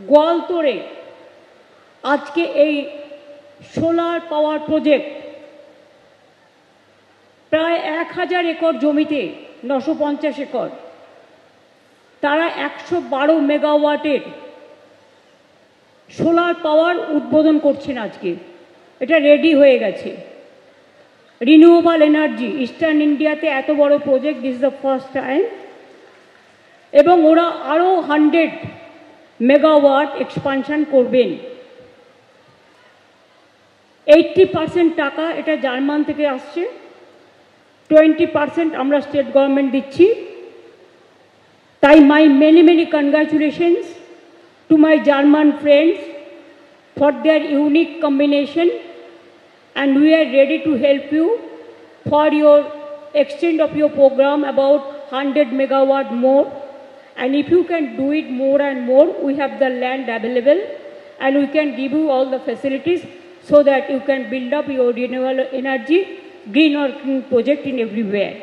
গোয়ালতোড়ে আজকে এই solar power project প্রায় 1000 একর জমিতে 950 একর তারা 112 মেগাওয়াটের সোলার পাওয়ার উদ্বোধন করছেন আজকে। এটা রেডি হয়ে গেছে। রিনিউয়েবল এনার্জি ইস্টার্ন ইন্ডিয়াতে এত বড় project, this is the first time. এবং ওরা আরও 100 মেগাওয়াট এক্সপানশন করবেন। 80% টাকা এটা জার্মান থেকে আসছে, 20% আমরা স্টেট গভর্নমেন্ট দিচ্ছি। তাই মাই many congratulations to my German friends for their unique combination, and we are ready to help you for your extent of your program about 100 megawatt more, and if you can do it more and more, we have the land available and we can give you all the facilities so that you can build up your renewable energy green or clean project in everywhere.